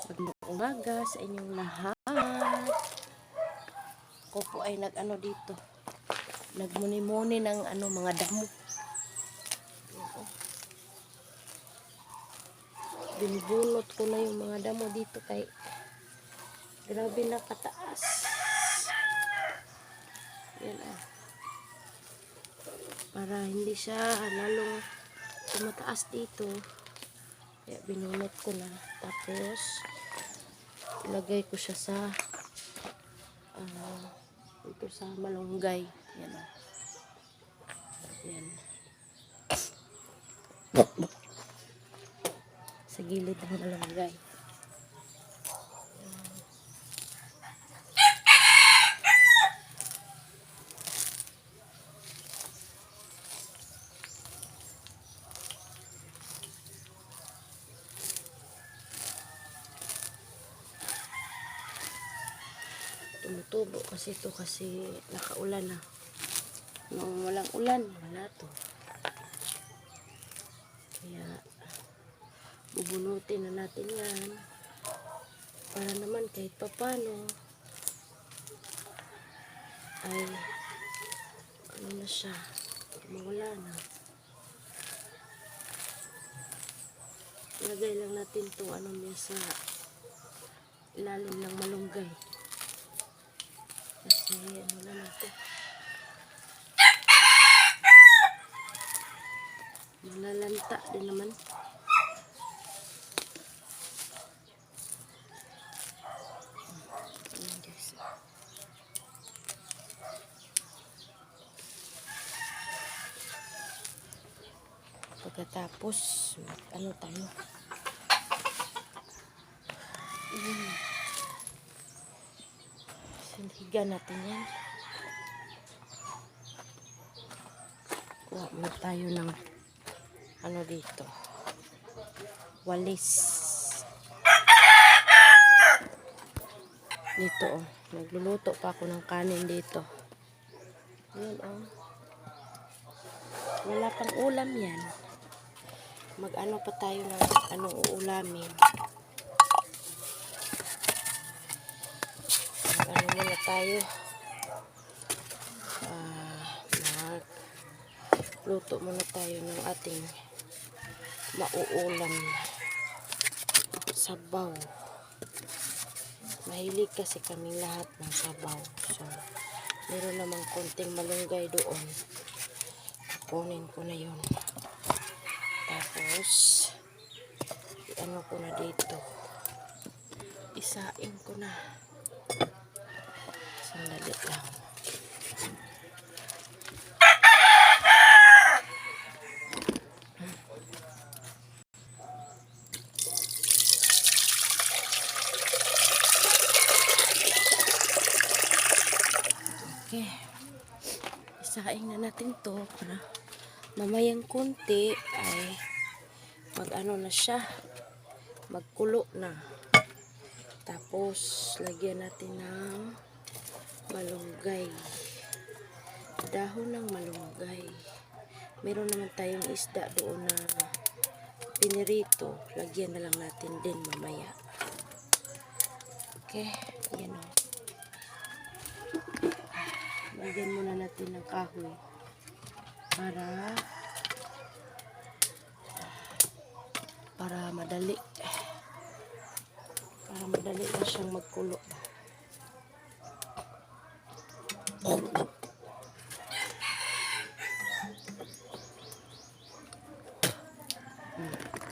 Magandang umaga sa inyong lahat. Ako po ay nag-ano dito. Nagmuni-muni ng mga damo. Binubunot ko na yung mga damo dito kay grabe na kataas. Yan para hindi siya lalong tumataas dito. Kaya binunot ko na. Tapos ilagay ko siya sa ito sa malunggay. Yan. Yan. Sa gilid ng malunggay. Tumutubo kasi ito kasi nakaulan na. Nung walang ulan, wala to. Kaya bubunutin na natin yan para naman kahit papano ay ano na siya, mawala na. Ilagay lang natin itong niya sa ilalim ng malunggay. Kasi ano na natin. Malalanta din naman. Ayan guys. Pagkatapos, ano tayo? Sinihigan natin yan. Kuha mo tayo ng ano dito. Walis. Dito nagluluto pa ako ng kanin dito. Ayan wala pang ulam yan. Mag-ano pa tayo ng anong uulamin. Mag-ano muna tayo. Luto muna tayo ng ating mauulam sabaw. Mahilig kasi kaming lahat ng sabaw. So, meron namang konting malunggay doon. Kunin ko na yun. Tapos, ano ko na dito. Isain ko na. Sandali lang. Okay. Isaing na natin to para mamayang konti ay mag-ano na siya. Magkulo na. Tapos, lagyan natin ng malunggay. Dahon ng malunggay. Meron naman tayong isda doon na pinirito. Lagyan na lang natin din mamaya. Okay. Yan o. Lagyan muna natin ng kahoy para madali na siyang magkulo.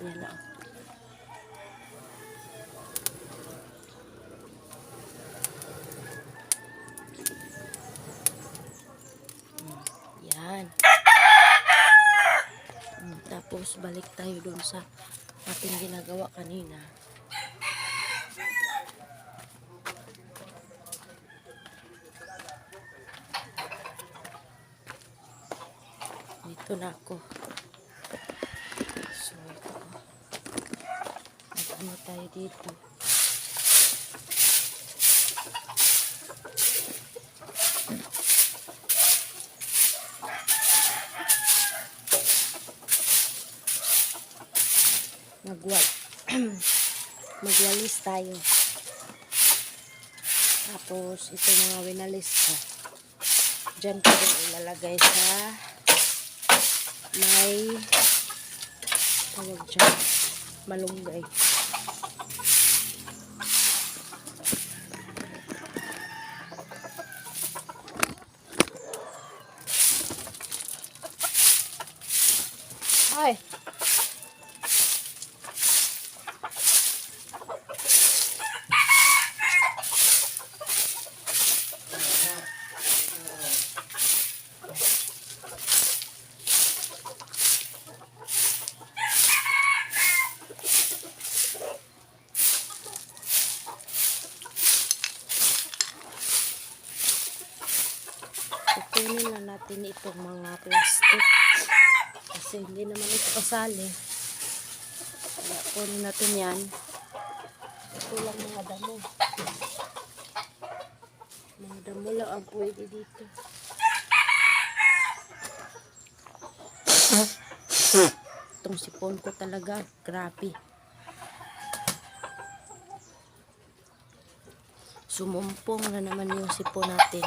Yan na. Yan. Tapos balik tayo doon sa ating ginagawa kanina. Ito na ako. So, ito. Ano tayo dito? magwalis tayo. Tapos ito mga winalis ko, dyan ko rin ilalagay sa may tawag dyan, malunggay. Ay! Kukunin na natin itong mga plastic kasi hindi naman ito kasali. Kaya kunin natin yan. Ito lang mga damo. Mga damo lang ang pwede dito. Itong sipon ko talaga, grabe. Sumumpong na naman yung sipon natin.